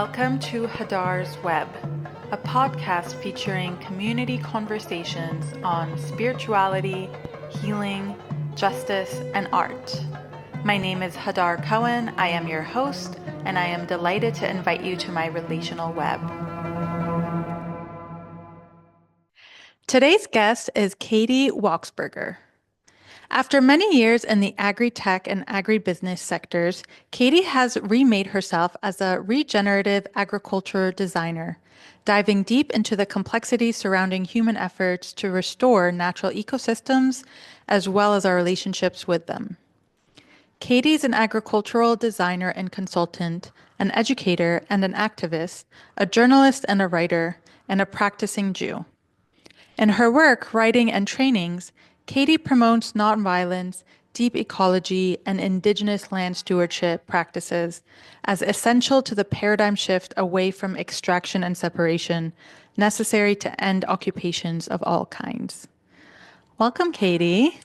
Welcome to Hadar's Web, a podcast featuring community conversations on spirituality, healing, justice, and art. My name is Hadar Cohen. I am your host, and I am delighted to invite you to my relational web. Today's guest is Katie Wachsberger. After many years in the agri-tech and agri-business sectors, Katie has remade herself as a regenerative agriculture designer, diving deep into the complexities surrounding human efforts to restore natural ecosystems as well as our relationships with them. Katie's an agricultural designer and consultant, an educator and an activist, a journalist and a writer, and a practicing Jew. In her work, writing, and trainings, Katie promotes nonviolence, deep ecology, and indigenous land stewardship practices as essential to the paradigm shift away from extraction and separation necessary to end occupations of all kinds. Welcome, Katie.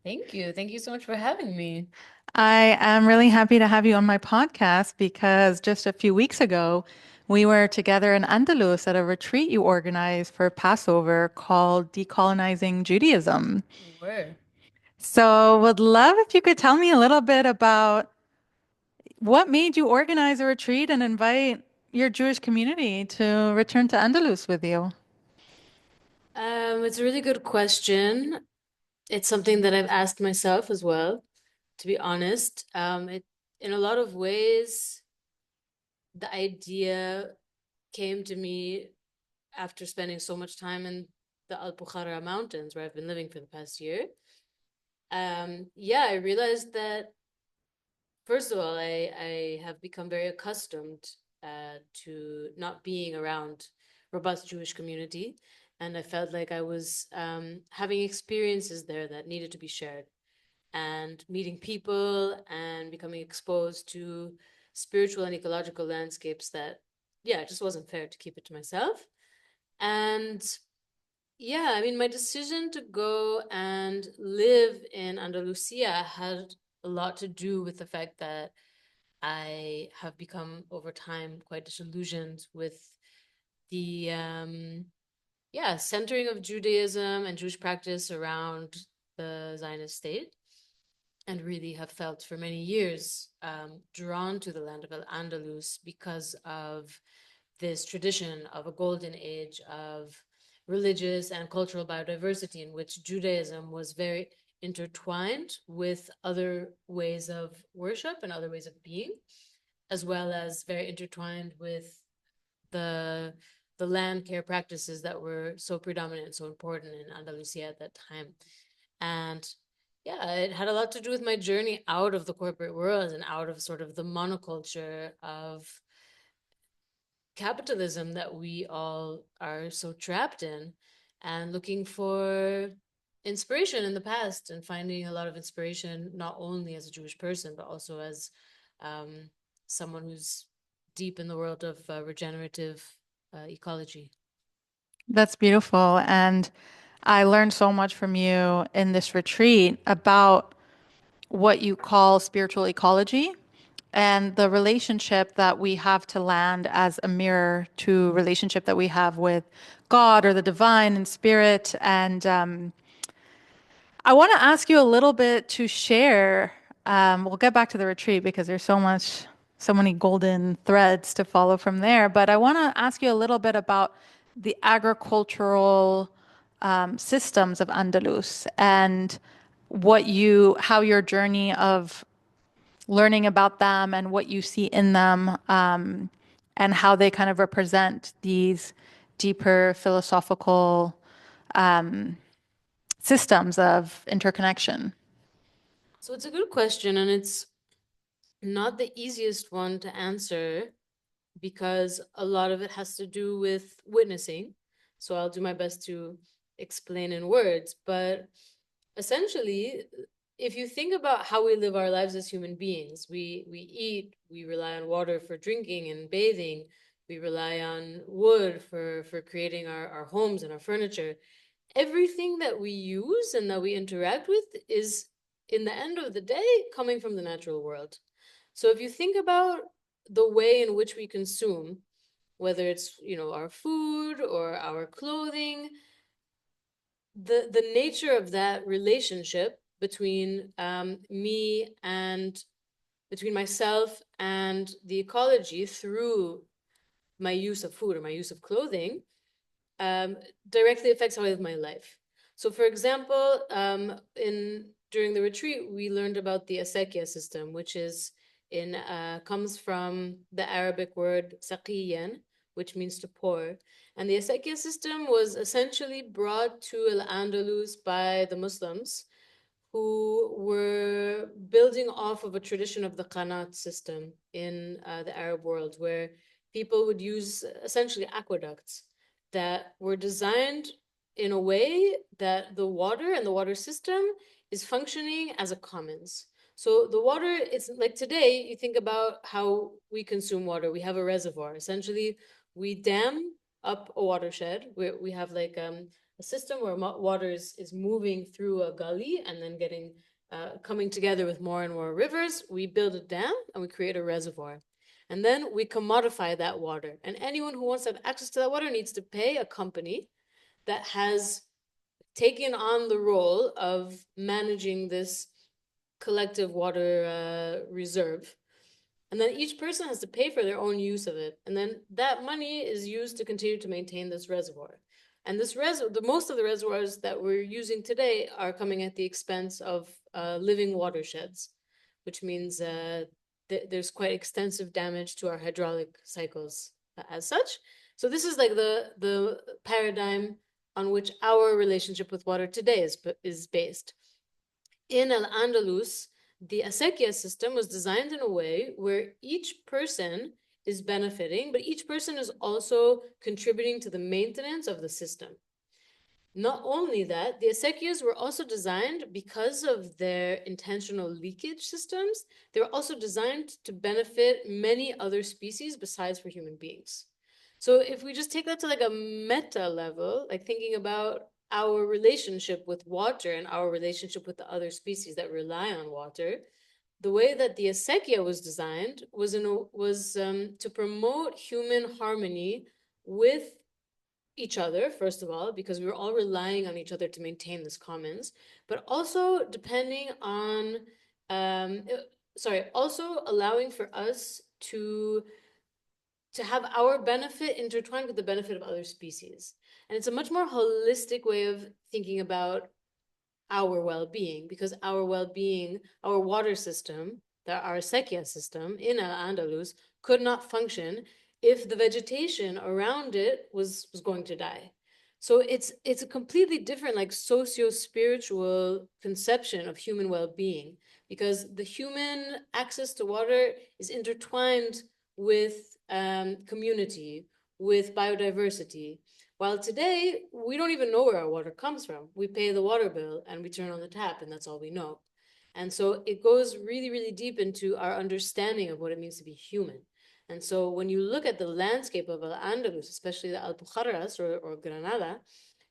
Thank you. Thank you so much for having me. I am really happy to have you on my podcast because just a few weeks ago, we were together in Andalus at a retreat you organized for Passover called Decolonizing Judaism. We were. So, would love if you could tell me a little bit about what made you organize a retreat and invite your Jewish community to return to Andalus with you. It's a really good question. It's something that I've asked myself as well, to be honest. In a lot of ways, the idea came to me after spending so much time in the Al-Bukhara Mountains, where I've been living for the past year. I realized that, first of all, I have become very accustomed to not being around robust Jewish community. And I felt like I was having experiences there that needed to be shared, and meeting people and becoming exposed to spiritual and ecological landscapes that, it just wasn't fair to keep it to myself. And my decision to go and live in Andalusia had a lot to do with the fact that I have become over time quite disillusioned with the centering of Judaism and Jewish practice around the Zionist state, and really have felt for many years drawn to the land of Andalus because of this tradition of a golden age of religious and cultural biodiversity in which Judaism was very intertwined with other ways of worship and other ways of being, as well as very intertwined with the land care practices that were so predominant and so important in Andalusia at that time. And it had a lot to do with my journey out of the corporate world and out of sort of the monoculture of capitalism that we all are so trapped in, and looking for inspiration in the past and finding a lot of inspiration not only as a Jewish person but also as someone who's deep in the world of regenerative ecology. That's beautiful. And I learned so much from you in this retreat about what you call spiritual ecology and the relationship that we have to land as a mirror to relationship that we have with God or the divine and spirit. And I want to ask you a little bit to share. We'll get back to the retreat because there's so many golden threads to follow from there. But I want to ask you a little bit about the agricultural systems of Andalus and how your journey of learning about them and what you see in them, and how they kind of represent these deeper philosophical systems of interconnection. So it's a good question, and it's not the easiest one to answer because a lot of it has to do with witnessing. So I'll do my best to explain in words. But essentially, if you think about how we live our lives as human beings, we eat, we rely on water for drinking and bathing, we rely on wood for creating our homes and our furniture. Everything that we use and that we interact with is, in the end of the day, coming from the natural world. So if you think about the way in which we consume, whether it's, our food or our clothing, the nature of that relationship between me and between myself and the ecology through my use of food or my use of clothing um, directly affects how I live my life. So, for example, in during the retreat, we learned about the acequia system, which is in comes from the Arabic word saqiyan, which means to pour. And the acequia system was essentially brought to Al-Andalus by the Muslims who were building off of a tradition of the Qanat system in the Arab world, where people would use essentially aqueducts that were designed in a way that the water and the water system is functioning as a commons. So the water, it's like today, you think about how we consume water. We have a reservoir. Essentially, we dam up a watershed. We have like a system where water is moving through a gully and then getting coming together with more and more rivers. We build a dam and we create a reservoir. And then we commodify that water. And anyone who wants to have access to that water needs to pay a company that has taken on the role of managing this collective water reserve. And then each person has to pay for their own use of it. And then that money is used to continue to maintain this reservoir. And the most of the reservoirs that we're using today are coming at the expense of living watersheds, which means there's quite extensive damage to our hydraulic cycles as such. So this is like the paradigm on which our relationship with water today is based. In Al-Andalus, the acequia system was designed in a way where each person is benefiting, but each person is also contributing to the maintenance of the system. Not only that, the acequias were also designed because of their intentional leakage systems. They were also designed to benefit many other species besides for human beings. So if we just take that to like a meta level, like thinking about our relationship with water and our relationship with the other species that rely on water, the way that the acequia was designed was to promote human harmony with each other, first of all, because we were all relying on each other to maintain this commons, but also depending on, um, also allowing for us to have our benefit intertwined with the benefit of other species. And it's a much more holistic way of thinking about our well-being, because our well-being, our water system, our acequia system in Al-Andalus could not function if the vegetation around it was going to die. So it's a completely different, like, socio-spiritual conception of human well-being, because the human access to water is intertwined with community, with biodiversity. While today, we don't even know where our water comes from. We pay the water bill and we turn on the tap, and that's all we know. And so it goes really, really deep into our understanding of what it means to be human. And so when you look at the landscape of Al-Andalus, especially the Alpujarras or Granada,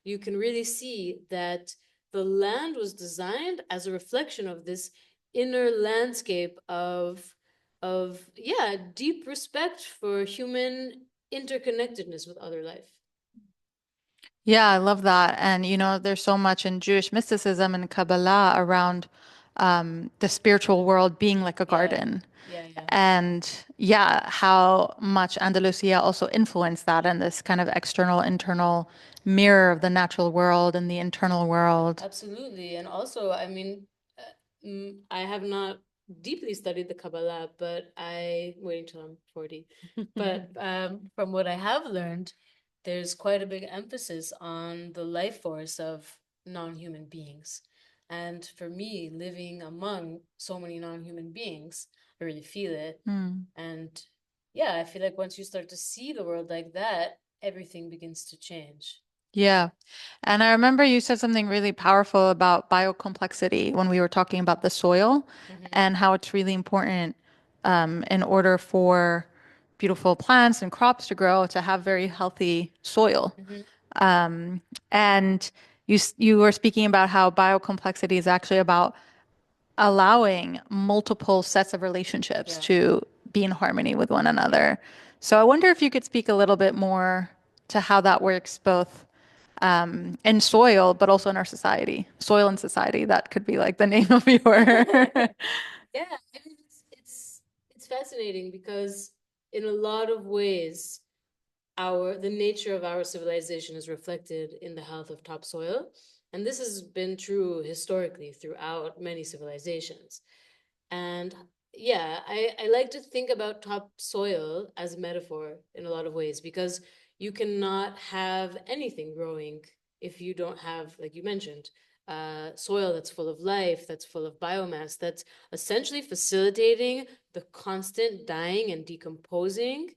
you can really see that the land was designed as a reflection of this inner landscape of deep respect for human interconnectedness with other life. Yeah, I love that. And there's so much in Jewish mysticism and Kabbalah around the spiritual world being like a Yeah, garden. yeah. And yeah, how much Andalusia also influenced that and this kind of external, internal mirror of the natural world and the internal world. Absolutely. And also, I mean, I have not deeply studied the Kabbalah, but wait until I'm 40. But from what I have learned, there's quite a big emphasis on the life force of non-human beings. And for me, living among so many non-human beings, I really feel it. Hmm. And yeah, I feel like once you start to see the world like that, everything begins to change. Yeah. And I remember you said something really powerful about biocomplexity when we were talking about the soil Hmm. and how it's really important in order for beautiful plants and crops to grow to have very healthy soil. Hmm. And you were speaking about how biocomplexity is actually about allowing multiple sets of relationships Yeah. to be in harmony with one another. So I wonder if you could speak a little bit more to how that works both in soil, but also in our society. Soil and society, that could be like the name of your. Yeah, I mean it's fascinating because in a lot of ways the nature of our civilization is reflected in the health of topsoil. And this has been true historically throughout many civilizations. And yeah, I like to think about topsoil as a metaphor in a lot of ways because you cannot have anything growing if you don't have, like you mentioned, soil that's full of life, that's full of biomass, that's essentially facilitating the constant dying and decomposing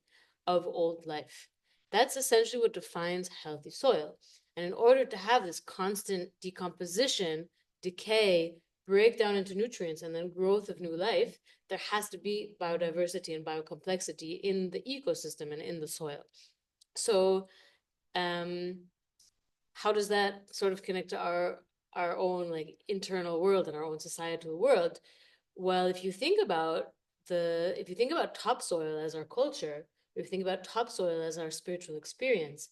of old life. That's essentially what defines healthy soil. And in order to have this constant decomposition, decay, breakdown into nutrients, and then growth of new life, there has to be biodiversity and biocomplexity in the ecosystem and in the soil. So, um, how does that sort of connect to our own like internal world and our own societal world? Well, if you think about topsoil as our culture, if you think about topsoil as our spiritual experience,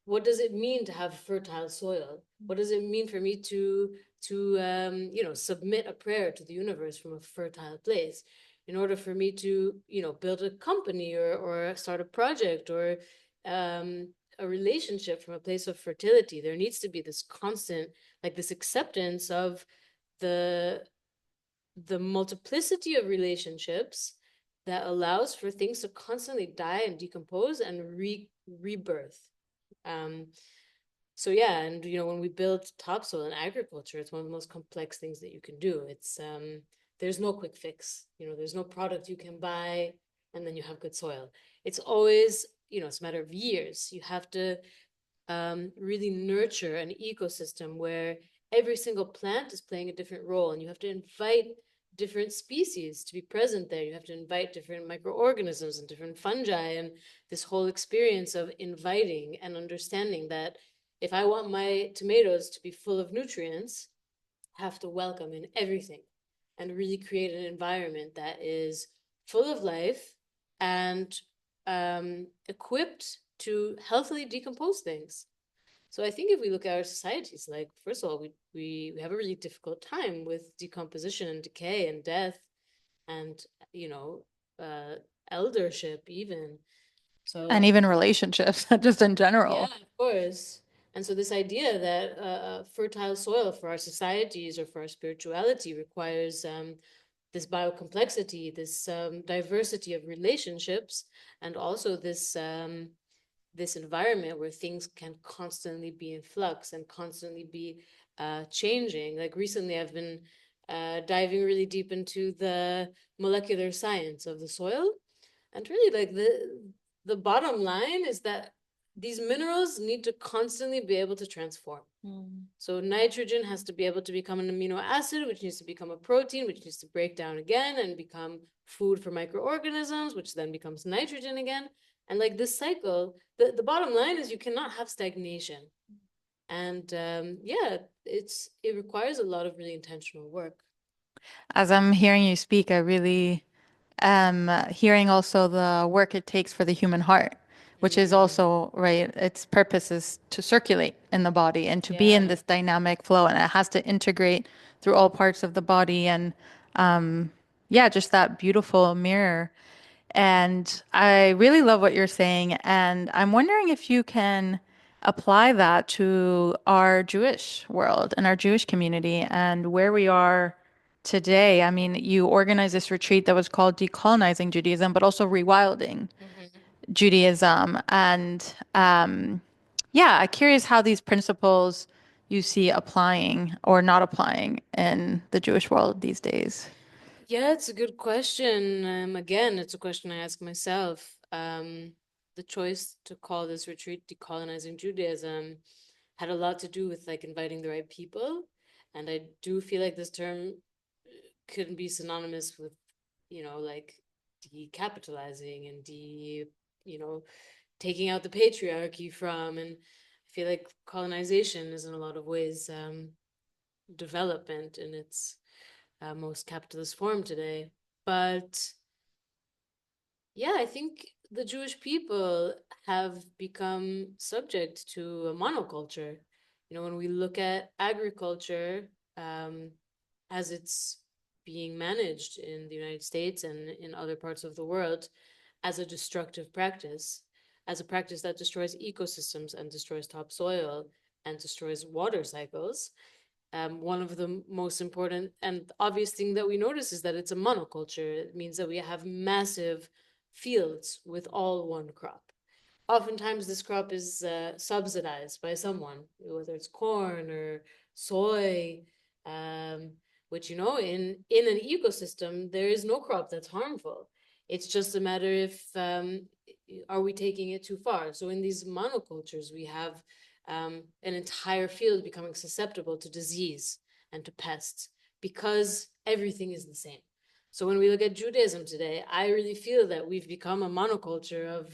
what does it mean to have fertile soil? What does it mean for me to submit a prayer to the universe from a fertile place? In order for me to build a company or start a project or a relationship from a place of fertility, there needs to be this constant, like this acceptance of the the multiplicity of relationships that allows for things to constantly die and decompose and rebirth. Um, so yeah, and when we build topsoil in agriculture, it's one of the most complex things that you can do. It's there's no quick fix. There's no product you can buy and then you have good soil. It's always, it's a matter of years. You have to really nurture an ecosystem where every single plant is playing a different role, and you have to invite different species to be present there. You have to invite different microorganisms and different fungi, and this whole experience of inviting and understanding that if I want my tomatoes to be full of nutrients, I have to welcome in everything and really create an environment that is full of life and equipped to healthily decompose things. So I think if we look at our societies, like first of all, we have a really difficult time with decomposition and decay and death and you know uh, eldership even. And So even relationships, just in yeah, general. of course. And so this idea that fertile soil for our societies or for our spirituality requires this biocomplexity, this diversity of relationships, and also this environment where things can constantly be in flux and constantly be changing. Like recently, I've been diving really deep into the molecular science of the soil, and really, like the bottom line is that these minerals need to constantly be able to transform. So nitrogen has to be able to become an amino acid, which needs to become a protein, which needs to break down again and become food for microorganisms, which then becomes nitrogen again. And like this cycle, the bottom line is you cannot have stagnation. And yeah, it requires a lot of really intentional work. As I'm hearing you speak, I really am hearing also the work it takes for the human heart, which is Mm, also, right, its purpose is to circulate in the body and to be in yeah. this dynamic flow, and it has to integrate through all parts of the body. And yeah, just that beautiful mirror. And I really love what you're saying. And I'm wondering if you can apply that to our Jewish world and our Jewish community and where we are today. I mean, you organized this retreat that was called Decolonizing Judaism, but also Rewilding Mhm. Judaism. And yeah, I'm curious how these principles you see applying or not applying in the Jewish world these days. Yeah, it's a good question. Again, it's a question I ask myself. The choice to call this retreat Decolonizing Judaism had a lot to do with like inviting the right people. And I do feel like this term couldn't be synonymous with, like decapitalizing and you know, taking out the patriarchy from. And I feel like colonization is in a lot of ways development in its most capitalist form today. But Yeah, I think the Jewish people have become subject to a monoculture. When we look at agriculture, um, as it's being managed in the United States and in other parts of the world, as a destructive practice, as a practice that destroys ecosystems and destroys topsoil and destroys water cycles. One of the most important and obvious thing that we notice is that it's a monoculture. It means that we have massive fields with all one crop. Oftentimes, this crop is subsidized by someone, whether it's corn or soy, um, which, in an ecosystem, there is no crop that's harmful. It's just a matter if are we taking it too far. So in these monocultures, we have an entire field becoming susceptible to disease and to pests because everything is the same. So when we look at Judaism today, I really feel that we've become a monoculture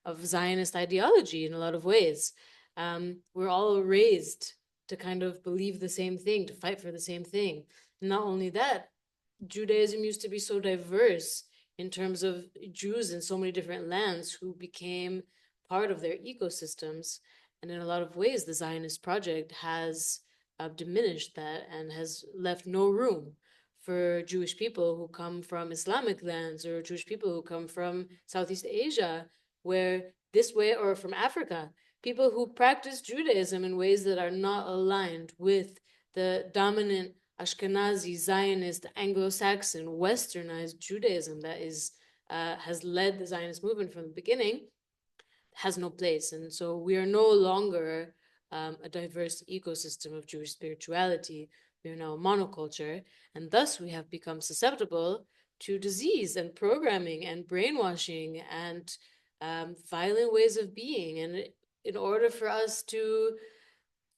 of Zionist ideology in a lot of ways. We're all raised to kind of believe the same thing, to fight for the same thing. And not only that, Judaism used to be so diverse in terms of Jews in so many different lands who became part of their ecosystems. And in a lot of ways, the Zionist project has diminished that and has left no room for Jewish people who come from Islamic lands or Jewish people who come from Southeast Asia, where this way, or from Africa, people who practice Judaism in ways that are not aligned with the dominant Ashkenazi, Zionist, Anglo-Saxon, Westernized Judaism that has led the Zionist movement from the beginning, has no place. And so we are no longer a diverse ecosystem of Jewish spirituality. We are now a monoculture, and thus we have become susceptible to disease and programming and brainwashing and violent ways of being. And in order for us to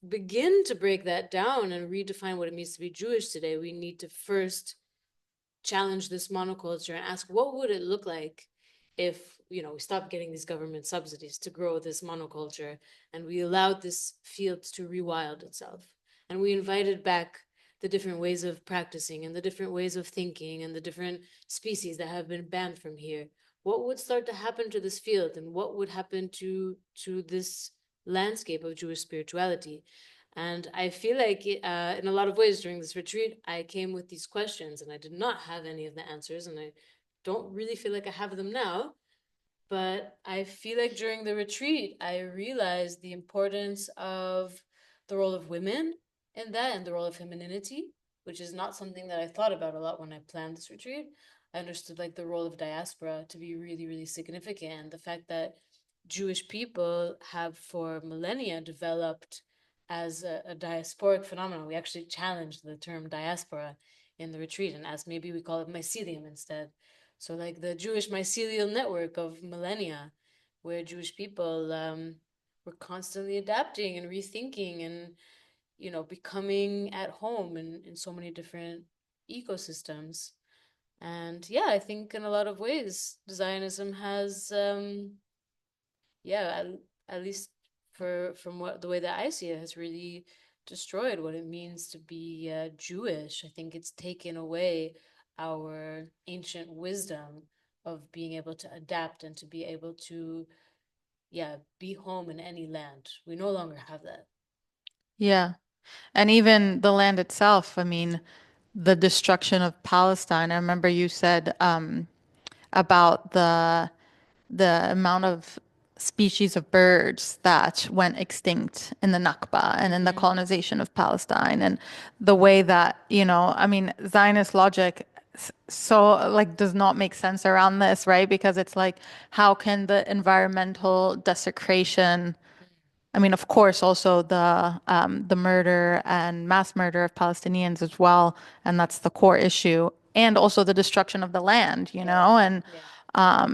begin to break that down and redefine what it means to be Jewish today, we need to first challenge this monoculture and ask what would it look like if we stopped getting these government subsidies to grow this monoculture and we allowed this field to rewild itself and we invited back the different ways of practicing and the different ways of thinking and the different species that have been banned from here. What would start to happen to this field and what would happen to this landscape of Jewish spirituality? And I feel like in a lot of ways during this retreat, I came with these questions and I did not have any of the answers. And I don't really feel like I have them now. But I feel like during the retreat, I realized the importance of the role of women in that and the role of femininity, which is not something that I thought about a lot when I planned this retreat. I understood like the role of diaspora to be really, really significant. And the fact that Jewish people have for millennia developed as a diasporic phenomenon. We actually challenged the term diaspora in the retreat and asked maybe we call it mycelium instead. So, like the Jewish mycelial network of millennia, where Jewish people were constantly adapting and rethinking and, becoming at home in so many different ecosystems. And yeah, I think in a lot of ways, Zionism has, yeah, at least from what the way that I see it, has really destroyed what it means to be Jewish. I think it's taken away our ancient wisdom of being able to adapt and to be able to, yeah, be home in any land. We no longer have that. Yeah. And even the land itself, I mean, the destruction of Palestine. I remember you said about the amount of species of birds that went extinct in the Nakba and in the Mm-hmm. colonization of Palestine, and the way that, I mean, Zionist logic so like does not make sense around this, right? Because it's like, how can the environmental desecration, I mean, of course, also the murder and mass murder of Palestinians as well, and that's the core issue, and also the destruction of the land, Yeah, yeah.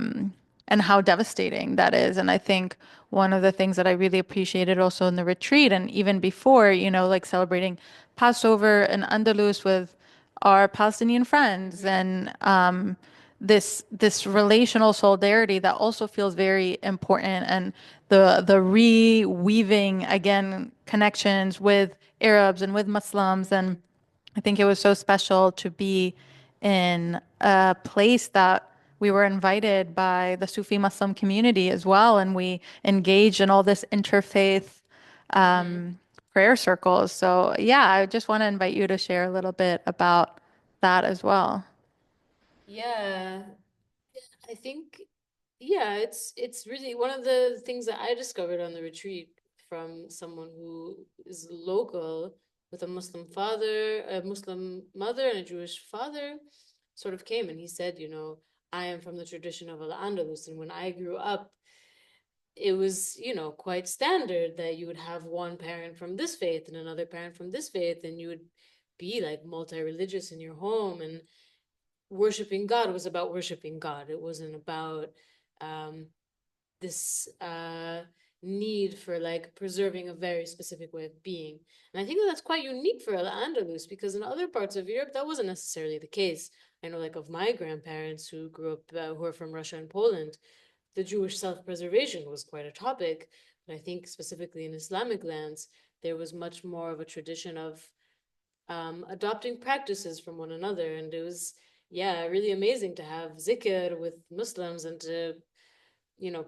and how devastating that is. And I think one of the things that I really appreciated also in the retreat and even before, like celebrating Passover in Andalus with our Palestinian friends Mm-hmm. and this relational solidarity that also feels very important, and the reweaving again connections with Arabs and with Muslims. Mm-hmm. And I think it was so special to be in a place that we were invited by the Sufi Muslim community as well, and we engaged in all this interfaith Hmm. prayer circles. So, yeah, I just want to invite you to share a little bit about that as well. Yeah, I think, yeah, it's really one of the things that I discovered on the retreat from someone who is local with a Muslim father, a Muslim mother, and a Jewish father, sort of came and he said, I am from the tradition of Al-Andalus, and when I grew up, it was, quite standard that you would have one parent from this faith and another parent from this faith, and you would be like multi-religious in your home, and worshiping God was about worshiping God. It wasn't about um, this need for like preserving a very specific way of being. And I think that that's quite unique for Al-Andalus because in other parts of Europe, that wasn't necessarily the case. I know, like, of my grandparents who grew up, who are from Russia and Poland, the Jewish self-preservation was quite a topic. But I think specifically in Islamic lands, there was much more of a tradition of adopting practices from one another. And it was, yeah, really amazing to have zikr with Muslims and to,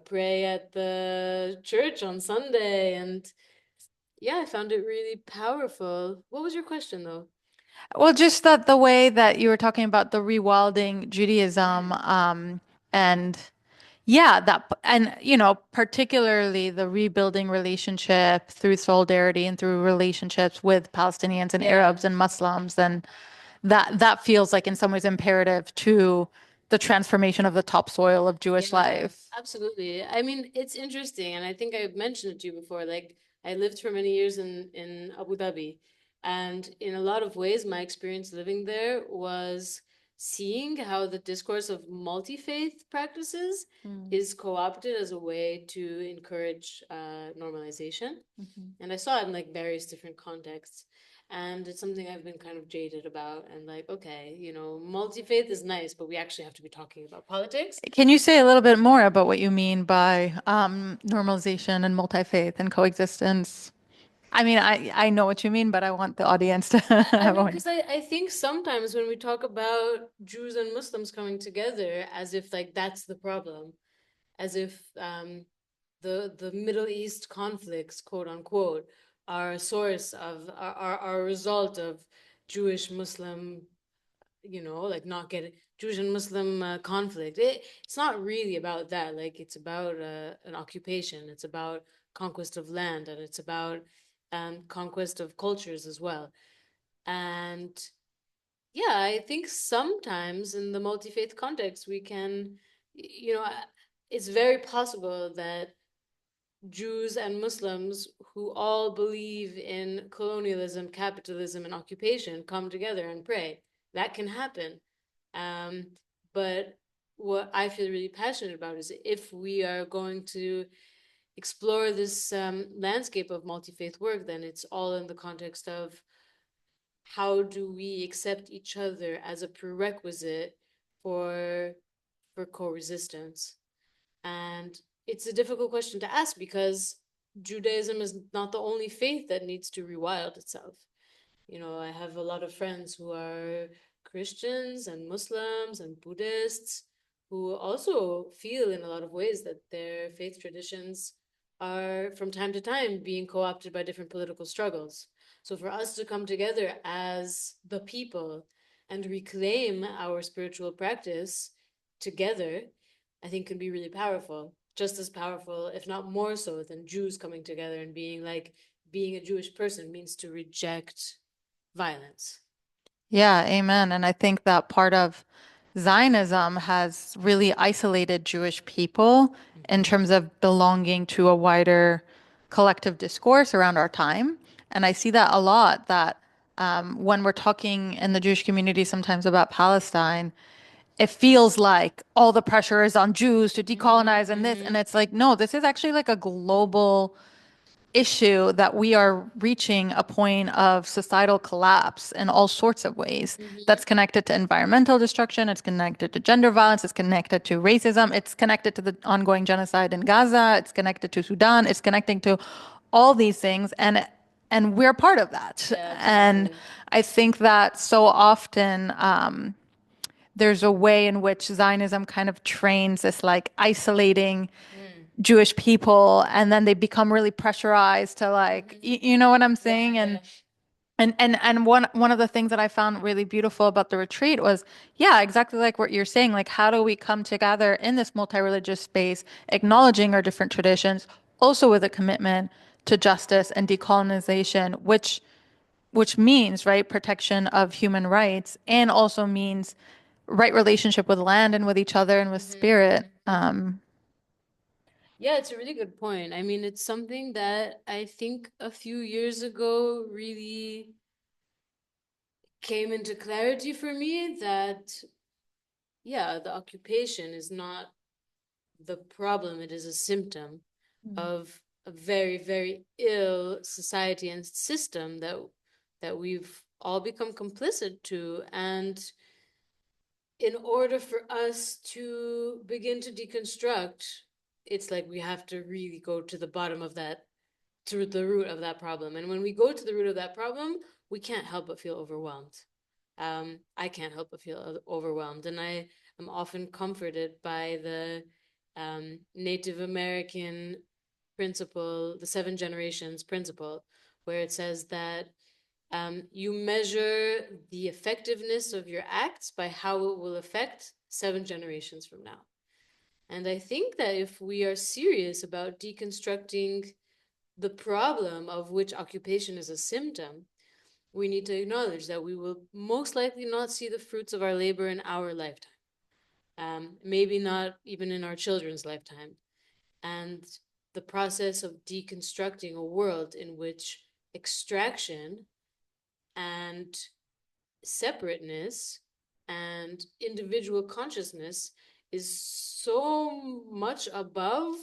pray at the church on Sunday. And yeah, I found it really powerful. What was your question, though? Well, just that the way that you were talking about the rewilding Judaism, Mm. and yeah, and particularly the rebuilding relationship through solidarity and through relationships with Palestinians and Yeah. Arabs and Muslims, and that feels like in some ways imperative to the transformation of the topsoil of Jewish Yeah, life. absolutely. I mean, it's interesting, and I think I've mentioned it to you before. Like, I lived for many years in Abu Dhabi, and in a lot of ways, my experience living there was seeing how the discourse of multi-faith practices Mm, is co-opted as a way to encourage normalization. mhm. And I saw it in like various different contexts. And it's something I've been kind of jaded about. And like, okay, multi faith is nice, but we actually have to be talking about politics. Can you say a little bit more about what you mean by normalization and multi-faith and coexistence? I mean, I know what you mean, but I want the audience to I have mean, one. because I think sometimes when we talk about Jews and Muslims coming together, as if like that's the problem, as if the Middle East conflicts, quote unquote, are a source of are a result of Jewish Muslim, like not getting Jewish and Muslim conflict. It's not really about that. Like it's about an occupation. It's about conquest of land, and it's about conquest of cultures as well. And yeah, I think sometimes in the multi-faith context, we can, it's very possible that Jews and Muslims who all believe in colonialism, capitalism, and occupation come together and pray. That can happen. Um, but what I feel really passionate about is if we are going to explore this landscape of multi faith work, then it's all in the context of how do we accept each other as a prerequisite for co-resistance. And it's a difficult question to ask because Judaism is not the only faith that needs to rewild itself. I have a lot of friends who are Christians and Muslims and Buddhists who also feel in a lot of ways that their faith traditions are from time to time being co-opted by different political struggles. So for us to come together as the people and reclaim our spiritual practice together, I think can be really powerful. Just as powerful, if not more so, than Jews coming together and being like, being a Jewish person means to reject violence. Yeah, amen. And I think that part of Zionism has really isolated Jewish people in Mm-hmm. terms of belonging to a wider collective discourse around our time. And I see that a lot that when we're talking in the Jewish community sometimes about Palestine, it feels like all the pressure is on Jews to Mm-hmm. decolonize and this. And Mm-hmm. it's like, no, this is actually like a global issue that we are reaching a point of societal collapse in all sorts of ways. Mm-hmm. That's connected to environmental destruction, it's connected to gender violence, it's connected to racism, it's connected to the ongoing genocide in Gaza, it's connected to Sudan, it's connecting to all these things and we're part of that. Yeah, And absolutely. I think that so often there's a way in which Zionism kind of trains this like isolating Mm. Jewish people, and then they become really pressurized to like, you know what I'm Yeah, saying? yeah. And one of the things that I found really beautiful about the retreat was, yeah, exactly like what you're saying. Like, how do we come together in this multi-religious space, acknowledging our different traditions, also with a commitment to justice and decolonization, which means, right, protection of human rights, and also means right relationship with land and with each other and with spirit. Yeah, it's a really good point. I mean, it's something that I think a few years ago really came into clarity for me that, yeah, the occupation is not the problem, it is a symptom of a very, very ill society and system that we've all become complicit to. And in order for us to begin to deconstruct, it's like we have to really go to the bottom of that, to the root of that problem. And when we go to the root of that problem, we can't help but feel overwhelmed. I can't help but feel overwhelmed. And I am often comforted by the Native American principle, the 7 generations principle, where it says that you measure the effectiveness of your acts by how it will affect 7 generations from now. And I think that if we are serious about deconstructing the problem of which occupation is a symptom, we need to acknowledge that we will most likely not see the fruits of our labor in our lifetime, maybe not even in our children's lifetime. And the process of deconstructing a world in which extraction and separateness and individual consciousness is so much above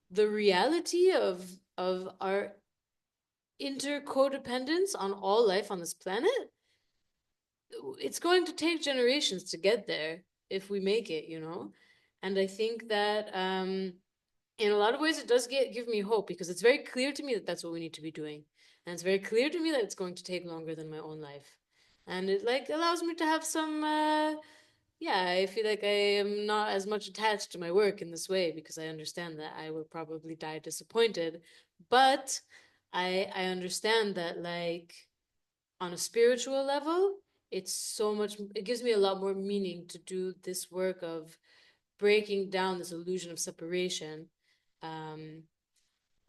the reality of our intercodependence on all life on this planet, it's going to take generations to get there if we make it, you know? And I think that in a lot of ways it does give me hope, because it's very clear to me that that's what we need to be doing. And it's very clear to me that it's going to take longer than my own life. And it like allows me to have some yeah, I feel like I am not as much attached to my work in this way, because I understand that I will probably die disappointed. But I understand that, like, on a spiritual level, it's so much, it gives me a lot more meaning to do this work of breaking down this illusion of separation. Um,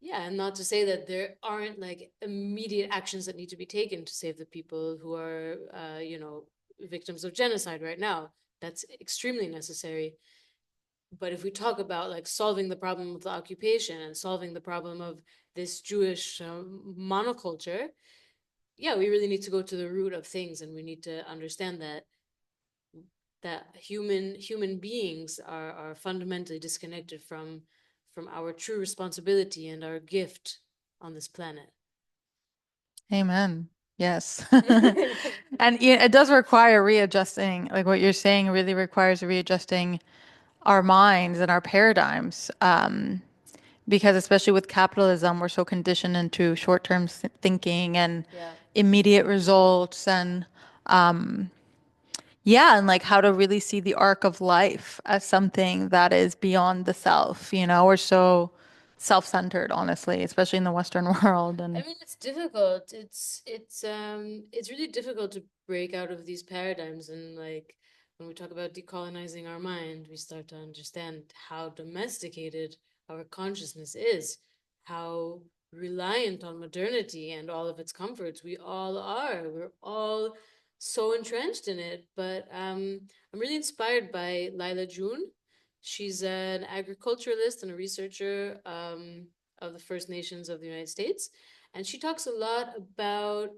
yeah, and not to say that there aren't like immediate actions that need to be taken to save the people who are, victims of genocide right now. That's extremely necessary. But if we talk about like solving the problem of the occupation and solving the problem of this Jewish monoculture, yeah, we really need to go to the root of things, and we need to understand that human beings are fundamentally disconnected from our true responsibility and our gift on this planet. Amen. Yes. And yeah, it does require readjusting, like what you're saying really requires readjusting our minds and our paradigms. Because especially with capitalism, we're so conditioned into short-term thinking and Yeah. immediate results and yeah, and like how to really see the arc of life as something that is beyond the self, you know, we're so self-centered, honestly, especially in the Western world. I And mean, it's difficult. It's really difficult to break out of these paradigms. And like when we talk about decolonizing our mind, we start to understand how domesticated our consciousness is, how reliant on modernity and all of its comforts we all are. We're all so entrenched in it. But I'm really inspired by Lila June. She's an agriculturalist and a researcher of the First Nations of the United States. And she talks a lot about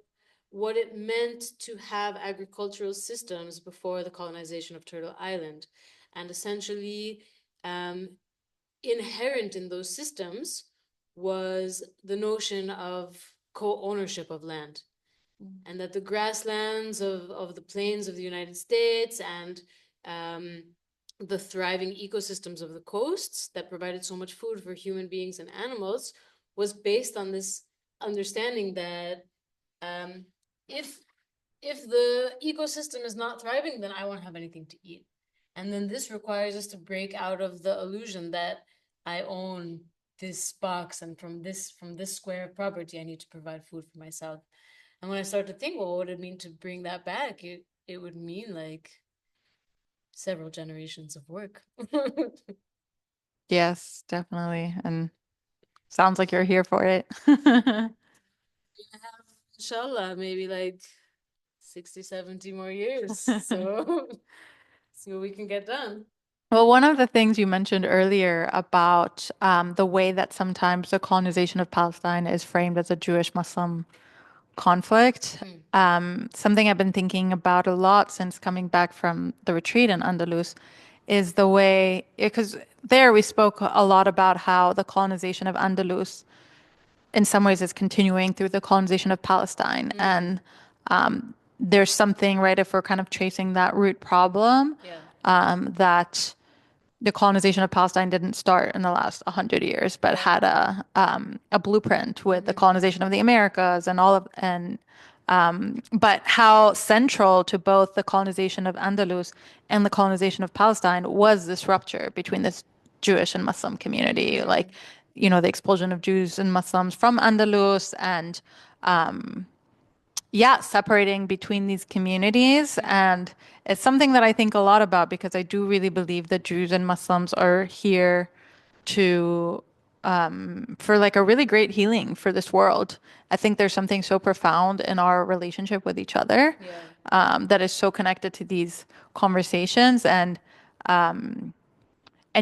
what it meant to have agricultural systems before the colonization of Turtle Island. And essentially, um, inherent in those systems was the notion of co-ownership of land, and that the grasslands of the plains of the United States and um, the thriving ecosystems of the coasts that provided so much food for human beings and animals was based on this understanding that if if the ecosystem is not thriving, then I won't have anything to eat. And then this requires us to break out of the illusion that I own this box, and from this square of property, I need to provide food for myself. And when I start to think, well, what would it mean to bring that back? It would mean like several generations of work. Yes, definitely. And sounds like you're here for it. Inshallah, maybe like 60, 70 more years. So see what we can get done. Well, one of the things you mentioned earlier about the way that sometimes the colonization of Palestine is framed as a Jewish-Muslim conflict, Mm, something I've been thinking about a lot since coming back from the retreat in Andalus is the way, because there we spoke a lot about how the colonization of Andalus in some ways is continuing through the colonization of Palestine. mm, And there's something, right, if we're kind of tracing that root problem, yeah. that the colonization of Palestine didn't start in the last 100 years, but Yeah. had a blueprint with the Mm-hmm. colonization of the Americas and all of and but how central to both the colonization of Andalus and the colonization of Palestine was this rupture between this Jewish and Muslim community, like Mm, the expulsion of Jews and Muslims from Andalus and yeah, separating between these communities. mm, And it's something that I think a lot about because I do really believe that Jews and Muslims are here to, for like a really great healing for this world. I think there's something so profound in our relationship with each other, yeah. that is so connected to these conversations. And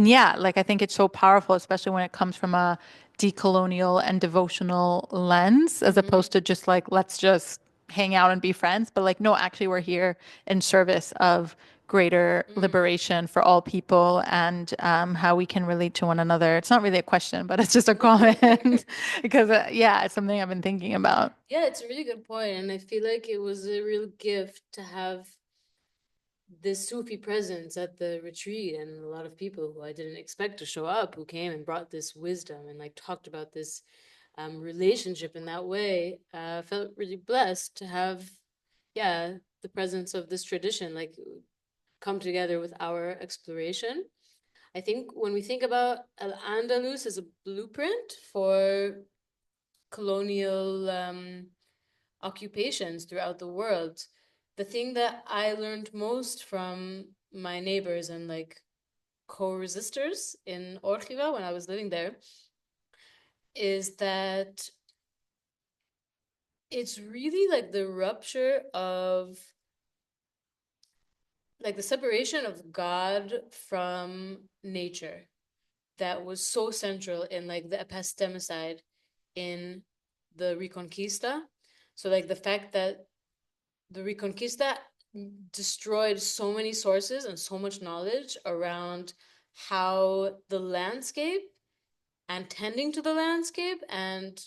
yeah, like I think it's so powerful, especially when it comes from a decolonial and devotional lens, as Mm-hmm. opposed to just like, let's just hang out and be friends. But like, no, actually, we're here in service of greater Mm, liberation for all people and how we can relate to one another. It's not really a question, but it's just a comment because, yeah, it's something I've been thinking about. yeah, it's a really good point, and I feel like it was a real gift to have this Sufi presence at the retreat, and a lot of people who I didn't expect to show up who came and brought this wisdom and like talked about this relationship in that way. Felt really blessed to have, yeah, the presence of this tradition like come together with our exploration. I think when we think about Al Andalus as a blueprint for colonial occupations throughout the world, the thing that I learned most from my neighbors and like co-resistors in Orchiva when I was living there is that it's really like the rupture of like the separation of God from nature that was so central in like the epistemicide in the Reconquista. So like the fact that the Reconquista destroyed so many sources and so much knowledge around how the landscape and tending to the landscape and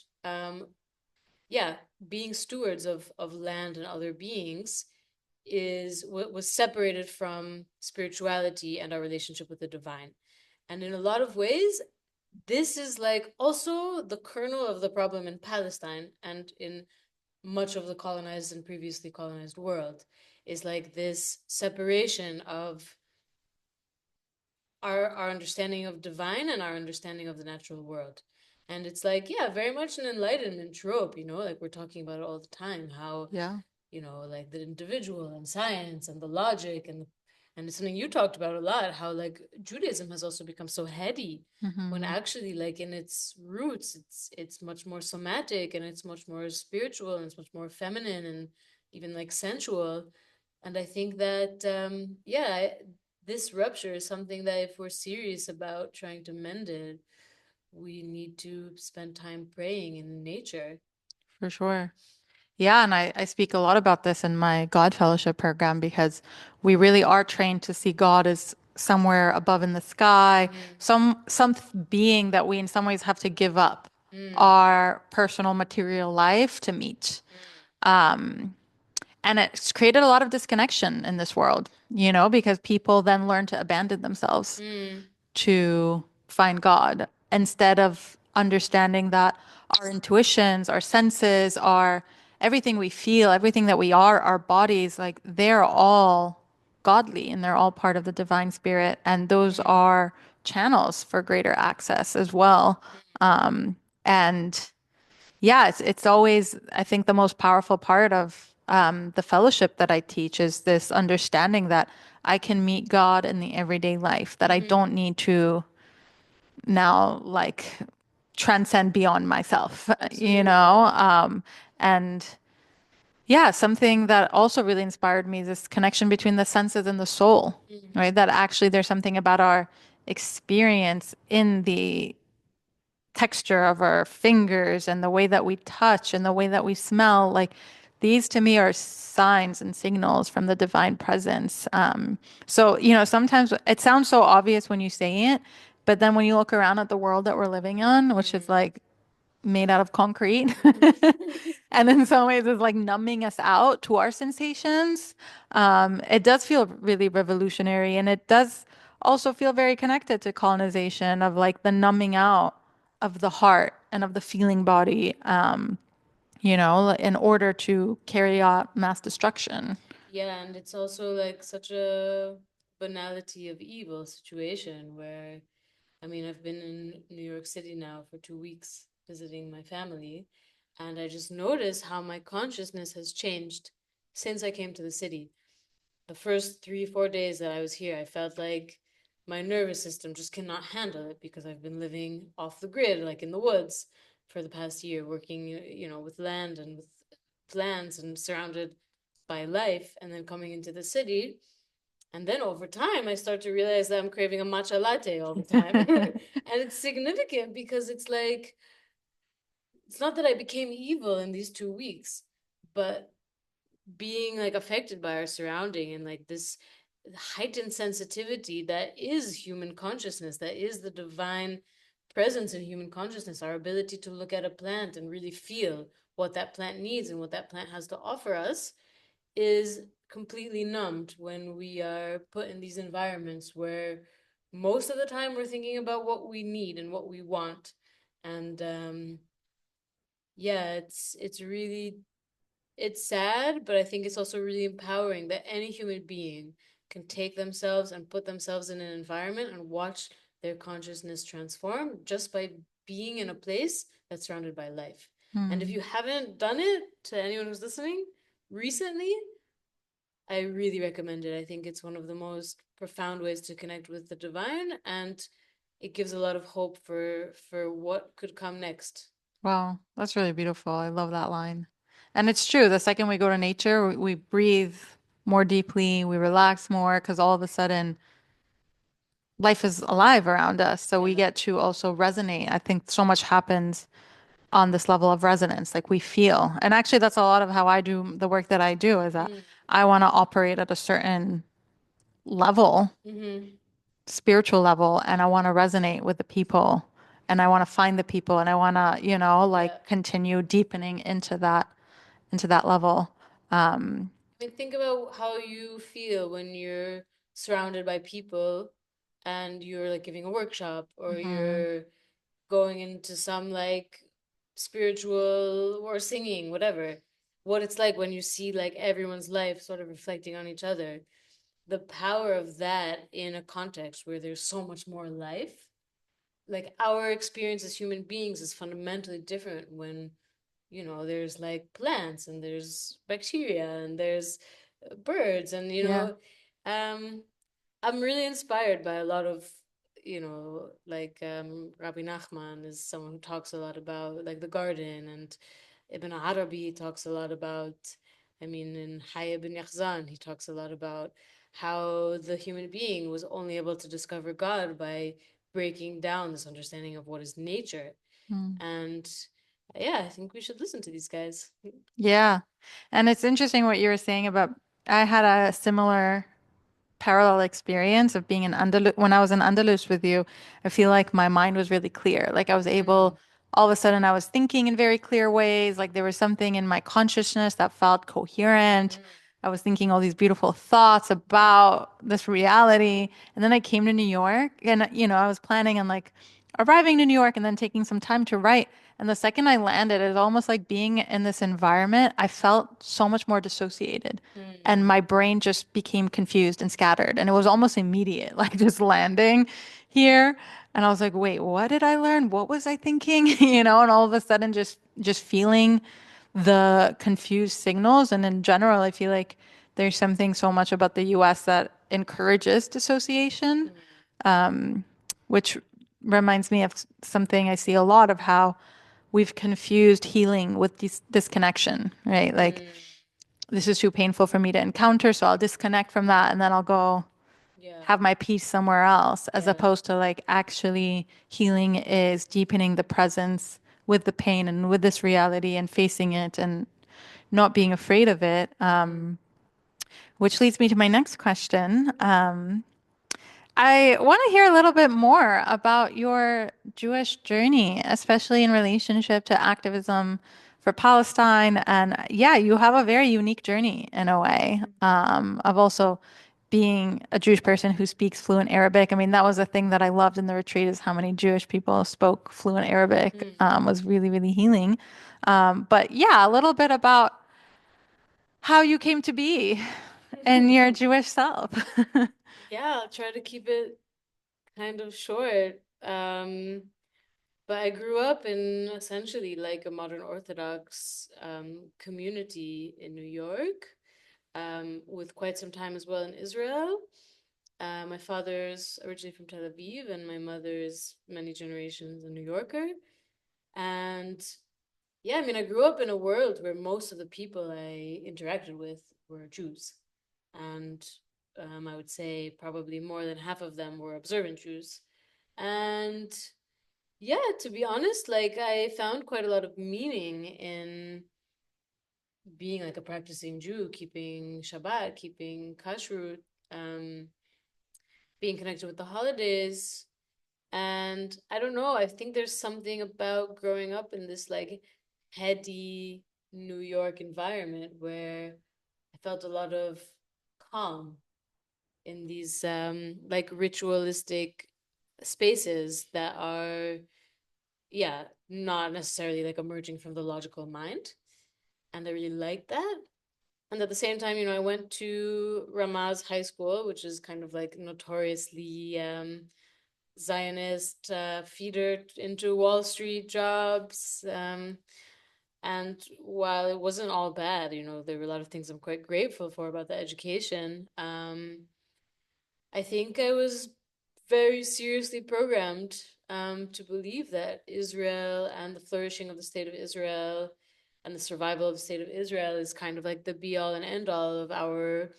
yeah, being stewards of land and other beings is what was separated from spirituality and our relationship with the divine. And in a lot of ways, this is like also the kernel of the problem in Palestine and in much of the colonized and previously colonized world is like this separation of our understanding of divine and our understanding of the natural world. And it's like, yeah, very much an enlightenment trope, like we're talking about it all the time, how, Yeah. like the individual and science and the logic and it's something you talked about a lot, how like Judaism has also become so heady when Hmm. actually like in its roots it's much more somatic and it's much more spiritual and it's much more feminine and even like sensual. And I think that yeah, this rupture is something that if we're serious about trying to mend it, we need to spend time praying in nature. For sure. Yeah, and I speak a lot about this in my God Fellowship program because we really are trained to see God as somewhere above in the sky, Mm, some being that we in some ways have to give up mm, our personal material life to meet. mm, And it's created a lot of disconnection in this world, because people then learn to abandon themselves mm, to find God instead of understanding that our intuitions, our senses, our everything we feel, everything that we are, our bodies, like they're all godly and they're all part of the divine spirit. And those Mm, are channels for greater access as well. And yeah, it's always, I think the most powerful part of the fellowship that I teach is this understanding that I can meet God in the everyday life, that I mm-hmm. don't need to now like transcend beyond myself, you Absolutely, know? yeah. And yeah, something that also really inspired me is this connection between the senses and the soul, Mm, right? That actually there's something about our experience in the texture of our fingers and the way that we touch and the way that we smell. Like these to me are signs and signals from the divine presence. So, you know, sometimes it sounds so obvious when you say it, but then when you look around at the world that we're living on, which is mm. like made out of concrete, and in some ways is like numbing us out to our sensations, it does feel really revolutionary. And it does also feel very connected to colonization of like the numbing out of the heart and of the feeling body, you know, in order to carry out mass destruction. Yeah, and it's also like such a banality of evil situation where, I mean, I've been in New York City now for 2 weeks visiting my family, and I just noticed how my consciousness has changed since I came to the city. The first 3, 4 days that I was here, I felt like my nervous system just cannot handle it because I've been living off the grid, like in the woods, for the past year, working, with land and with plants and surrounded by life, and then coming into the city. And then over time, I start to realize that I'm craving a matcha latte all the time. And it's significant because it's like, it's not that I became evil in these 2 weeks, but being like affected by our surrounding and like this heightened sensitivity that is human consciousness, that is the divine presence in human consciousness, our ability to look at a plant and really feel what that plant needs and what that plant has to offer us is completely numbed when we are put in these environments where most of the time we're thinking about what we need and what we want. And yeah, it's really, it's sad, but I think it's also really empowering that any human being can take themselves and put themselves in an environment and watch their consciousness transform just by being in a place that's surrounded by life. And if Hmm. you haven't done it, to anyone who's listening, recently, I really recommend it. I think it's one of the most profound ways to connect with the divine, and it gives a lot of hope for what could come next. Wow, that's really beautiful. I love that line. And it's true. The second we go to nature, we breathe more deeply, we relax more because all of a sudden life is alive around us. So we Yeah. get to also resonate. I think so much happens on this level of resonance, like we feel. And actually, that's a lot of how I do the work that I do is that Mm. I want to operate at a certain level, Mm-hmm. spiritual level, and I want to resonate with the people and I want to find the people and I want to, you know, Yeah. like continue deepening into that level. I mean, think about how you feel when you're surrounded by people and you're like giving a workshop or Mhm. you're going into some like spiritual or singing, whatever. What it's like when you see like everyone's life sort of reflecting on each other. The power of that in a context where there's so much more life. Like our experience as human beings is fundamentally different when there's like plants and there's bacteria and there's birds and Yeah. um I'm really inspired by a lot of like Rabbi Nachman is someone who talks a lot about like the garden, and Ibn Arabi talks a lot about, I mean, in Hayy ibn Yahzan he talks a lot about how the human being was only able to discover God by breaking down this understanding of what is nature. Mm. And yeah, I think we should listen to these guys. Yeah. And it's interesting what you were saying about I had a similar parallel experience of being in Andalus. When I was in Andalus with you, I feel like my mind was really clear. Like I was able, Mm, all of a sudden, I was thinking in very clear ways. Like there was something in my consciousness that felt coherent. mm, I was thinking all these beautiful thoughts about this reality. And then I came to New York and, you know, I was planning on like arriving to New York and then taking some time to write. And the second I landed, it was almost like being in this environment, I felt so much more dissociated. And Mm. my brain just became confused and scattered. And it was almost immediate, like just landing here. And I was like, wait, what did I learn? What was I thinking? And all of a sudden just feeling the confused signals. And in general, I feel like there's something so much about the US that encourages dissociation, Mm. which reminds me of something I see a lot of how we've confused healing with disconnection, right? Like, Mm. this is too painful for me to encounter, so I'll disconnect from that and then I'll go Yeah. have my peace somewhere else, as Yeah. opposed to like actually healing is deepening the presence with the pain and with this reality and facing it and not being afraid of it. Mm. Which leads me to my next question. I want to hear a little bit more about your Jewish journey, especially in relationship to activism for Palestine. And yeah, you have a very unique journey in a way, of also being a Jewish person who speaks fluent Arabic. I mean, that was a thing that I loved in the retreat is how many Jewish people spoke fluent Arabic, Mm. was really, really healing. But yeah, a little bit about how you came to be and your Jewish self. Yeah, I'll try to keep it kind of short. But I grew up in essentially like a modern Orthodox community in New York, with quite some time as well in Israel. My father's originally from Tel Aviv, and my mother's many generations a New Yorker. And yeah, I mean, I grew up in a world where most of the people I interacted with were Jews. And I would say probably more than half of them were observant Jews. And yeah, to be honest, like I found quite a lot of meaning in being like a practicing Jew, keeping Shabbat, keeping kashrut, um, being connected with the holidays. And I don't know, I think there's something about growing up in this like heady New York environment where I felt a lot of calm in these like ritualistic spaces that are, yeah, not necessarily like emerging from the logical mind. And I really like that. And at the same time, I went to Ramaz High School, which is kind of like notoriously Zionist, feeder into Wall Street jobs. And while it wasn't all bad, there were a lot of things I'm quite grateful for about the education. I think I was very seriously programmed to believe that Israel and the flourishing of the state of Israel and the survival of the state of Israel is kind of like the be all and end all of our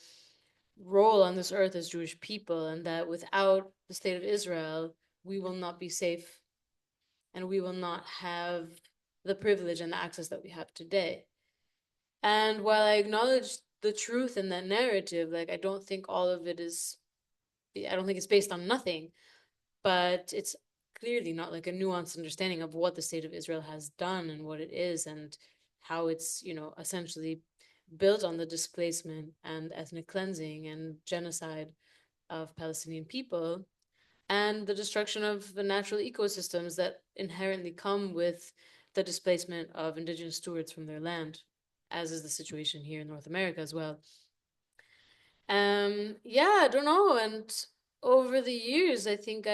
role on this earth as Jewish people, and that without the state of Israel, we will not be safe and we will not have the privilege and the access that we have today. And while I acknowledge the truth in that narrative, like I don't think all of it is, I don't think it's based on nothing, but it's clearly not like a nuanced understanding of what the state of Israel has done and what it is and how it's, essentially built on the displacement and ethnic cleansing and genocide of Palestinian people and the destruction of the natural ecosystems that inherently come with the displacement of indigenous stewards from their land, as is the situation here in North America as well. Yeah, I don't know. And over the years, I think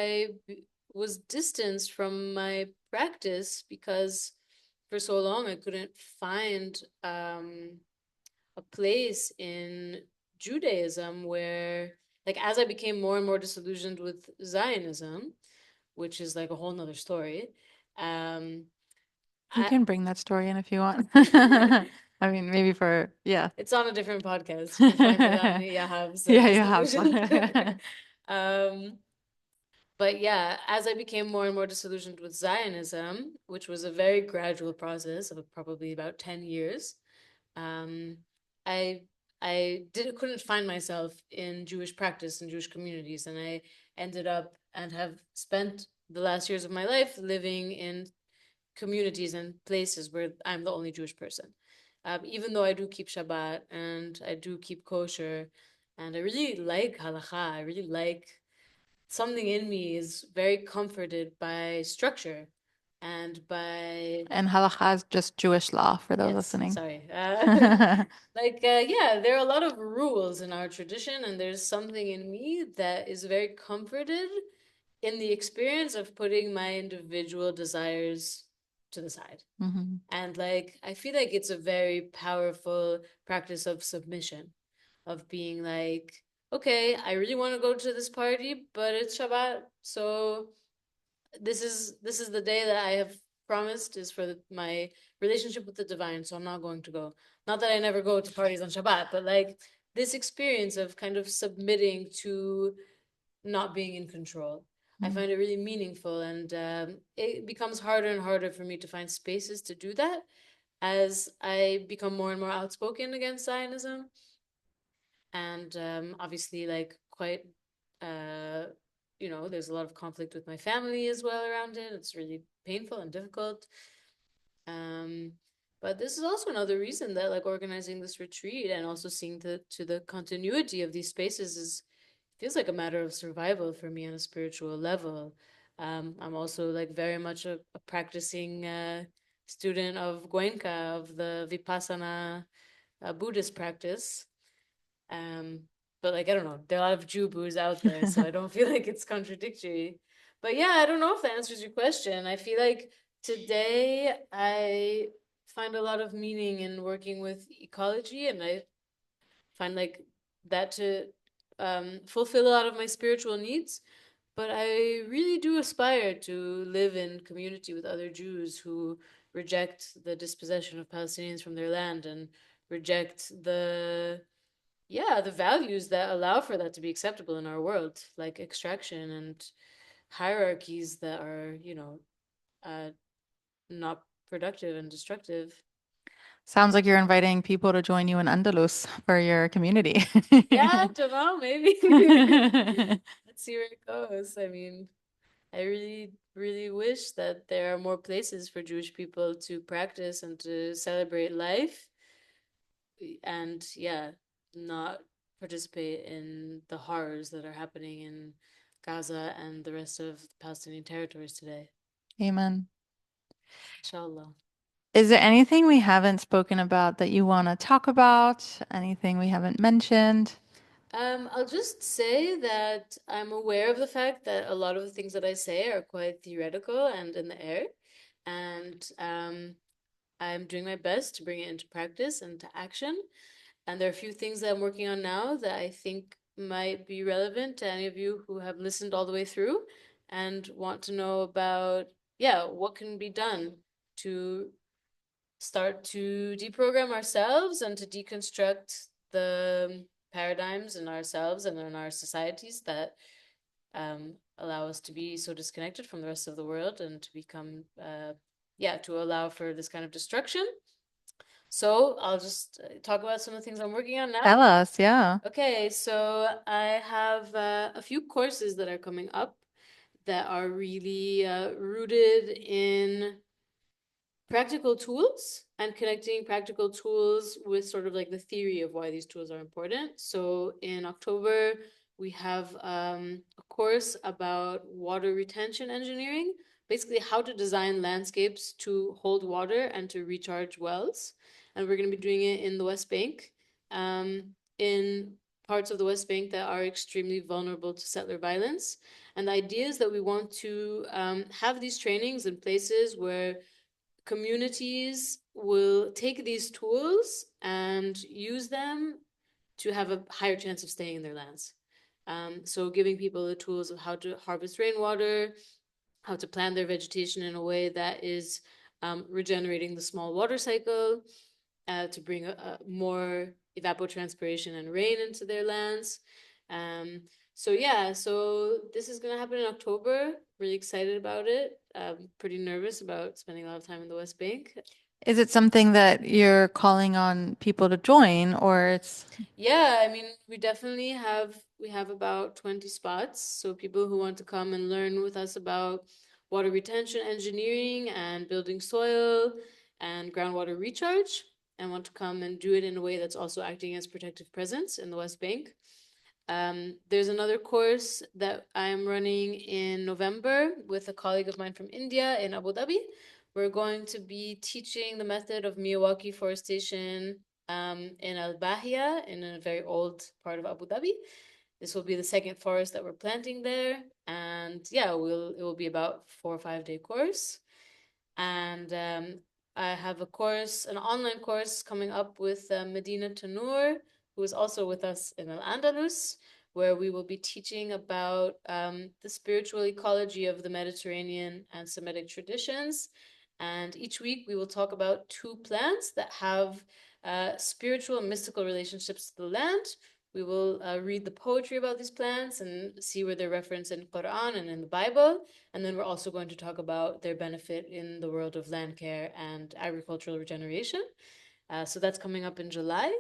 was distanced from my practice because for so long I couldn't find a place in Judaism where, like, as I became more and more disillusioned with Zionism, which is like a whole nother story, um, We I can bring that story in if you want. I mean, maybe for, yeah. it's on a different podcast. You can find it on Yeah, Yahav's you have Disillusion. one. um, but yeah, as I became more and more disillusioned with Zionism, which was a very gradual process of probably about 10 years, um, I couldn't find myself in Jewish practice and Jewish communities, and I ended up and have spent the last years of my life living in communities and places where I'm the only Jewish person. Even though I do keep Shabbat and I do keep kosher, and I really like halacha, I really like something in me is very comforted by structure And by And halakha is just Jewish law for those yes, listening. sorry. Yeah, there are a lot of rules in our tradition, and there's something in me that is very comforted in the experience of putting my individual desires to the side. Mhm. And like, I feel like it's a very powerful practice of submission, of being like, okay, I really want to go to this party, but it's Shabbat, so this is the day that I have promised is for my relationship with the divine, so I'm not going to go. Not that I never go to parties on Shabbat, but like this experience of kind of submitting to not being in control. I Mm. find it really meaningful, and it becomes harder and harder for me to find spaces to do that as I become more and more outspoken against Zionism, and obviously, like quite, uh, there's a lot of conflict with my family as well around it. It's really painful and difficult. Um, but this is also another reason that like organizing this retreat and also seeing the continuity of these spaces is feels like a matter of survival for me on a spiritual level. I'm also like very much a practicing student of Goenka, of the Vipassana Buddhist practice. Um, but like I don't know, there are a lot of Jew Buddhas out there, so I don't feel like it's contradictory. But yeah, I don't know if that answers your question. I feel like today I find a lot of meaning in working with ecology, and I find like that to fulfill a lot of my spiritual needs. But I really do aspire to live in community with other Jews who reject the dispossession of Palestinians from their land and reject the values that allow for that to be acceptable in our world, like extraction and hierarchies that are, uh, not productive and destructive. Sounds like you're inviting people to join you in Andalus for your community. Yeah, I don't know, maybe. Let's see where it goes. I mean, I really, really wish that there are more places for Jewish people to practice and to celebrate life and, yeah, not participate in the horrors that are happening in Gaza and the rest of the Palestinian territories today. Amen. Inshallah. Is there anything we haven't spoken about that you want to talk about? Anything we haven't mentioned? I'll just say that I'm aware of the fact that a lot of the things that I say are quite theoretical and in the air, and I'm doing my best to bring it into practice and to action. And there are a few things that I'm working on now that I think might be relevant to any of you who have listened all the way through and want to know about, yeah, what can be done to start to deprogram ourselves and to deconstruct the paradigms in ourselves and in our societies that allow us to be so disconnected from the rest of the world and to become, yeah, to allow for this kind of destruction. So I'll just talk about some of the things I'm working on now. Tell us, yeah. Okay, so I have a few courses that are coming up that are really rooted in practical tools and connecting practical tools with sort of like the theory of why these tools are important. So in October, we have a course about water retention engineering, basically how to design landscapes to hold water and to recharge wells. And we're going to be doing it in the West Bank, in parts of the West Bank that are extremely vulnerable to settler violence. And the idea is that we want to have these trainings in places where communities will take these tools and use them to have a higher chance of staying in their lands. So giving people the tools of how to harvest rainwater, how to plan their vegetation in a way that is regenerating the small water cycle, to bring more evapotranspiration and rain into their lands. Um, so yeah, so this is gonna happen in October. Really excited about it. Pretty nervous about spending a lot of time in the West Bank. Is it something that you're calling on people to join, or it's Yeah, I mean, we have about 20 spots. So people who want to come and learn with us about water retention engineering and building soil and groundwater recharge and want to come and do it in a way that's also acting as protective presence in the West Bank. There's another course that I'm running in November with a colleague of mine from India in Abu Dhabi. We're going to be teaching the method of Miyawaki forestation in Al Bahia, in a very old part of Abu Dhabi. This will be the second forest that we're planting there, and yeah, it will be about 4 or 5 day course. And I have a course, an online course coming up with Medina Tanur, who is also with us in Al Andalus, where we will be teaching about the spiritual ecology of the Mediterranean and Semitic traditions. And each week we will talk about two plants that have spiritual and mystical relationships to the land. We will read the poetry about these plants and see where they're referenced in Quran and in the Bible. And then we're also going to talk about their benefit in the world of land care and agricultural regeneration. So that's coming up in July.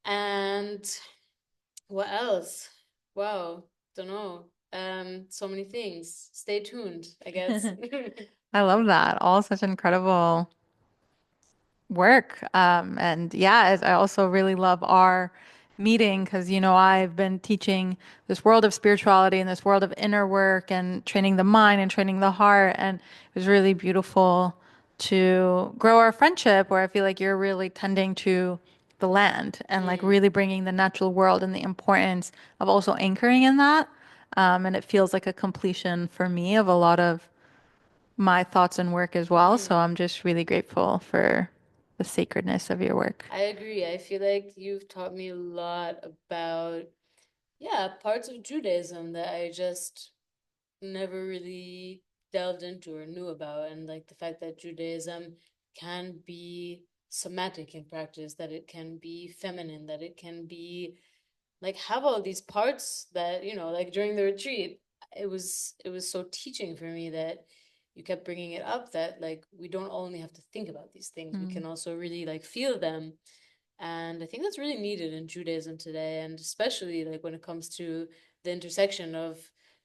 And what else? Wow, don't know. So many things. Stay tuned, I guess. I love that. All such incredible work. And yeah, I also really love our meeting because, I've been teaching this world of spirituality and this world of inner work and training the mind and training the heart. And it was really beautiful to grow our friendship where I feel like you're really tending to the land and like Mm, really bringing the natural world and the importance of also anchoring in that. And it feels like a completion for me of a lot of my thoughts and work as well. So mm. I'm just really grateful for the sacredness of your work. I agree. I feel like you've taught me a lot about, yeah, parts of Judaism that I just never really delved into or knew about. And like the fact that Judaism can be somatic in practice, that it can be feminine, that it can be like have all these parts that, like during the retreat, it was so teaching for me that you kept bringing it up that like we don't only have to think about these things, we Mm. can also really like feel them. And I think that's really needed in Judaism today, and especially like when it comes to the intersection of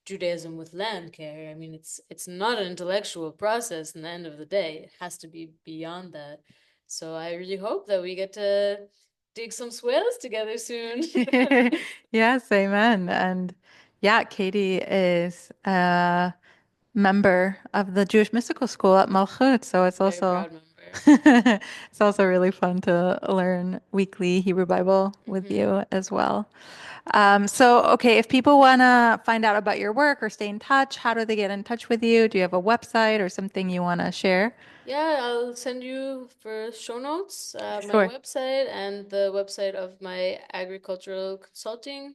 Judaism with land care. I mean, it's not an intellectual process in the end of the day. It has to be beyond that. So I really hope that we get to dig some swales together soon. Yes, amen. And yeah, Katie is a member of the Jewish Mystical School at Malchut, so it's Very also proud member. it's also really fun to learn weekly Hebrew Bible with Hmm. you as well. So okay, if people want to find out about your work or stay in touch, how do they get in touch with you? Do you have a website or something you want to share? Yeah, I'll send you for show notes my Sure. website and the website of my agricultural consulting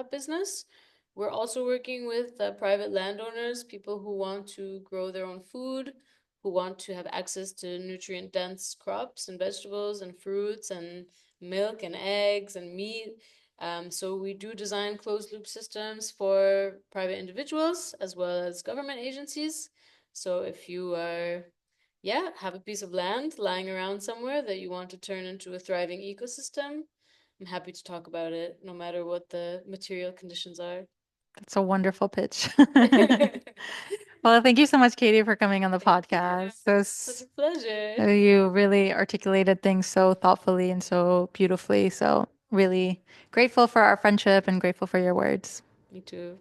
business. We're also working with private landowners, people who want to grow their own food, who want to have access to nutrient-dense crops and vegetables and fruits and milk and eggs and meat. So we do design closed loop systems for private individuals as well as government agencies. So if you are have a piece of land lying around somewhere that you want to turn into a thriving ecosystem, I'm happy to talk about it, no matter what the material conditions are. That's a wonderful pitch. Well, thank you so much, Katie, for coming on the Thank you. podcast. Such a pleasure. You really articulated things so thoughtfully and so beautifully. So, really grateful for our friendship and grateful for your words. Me too.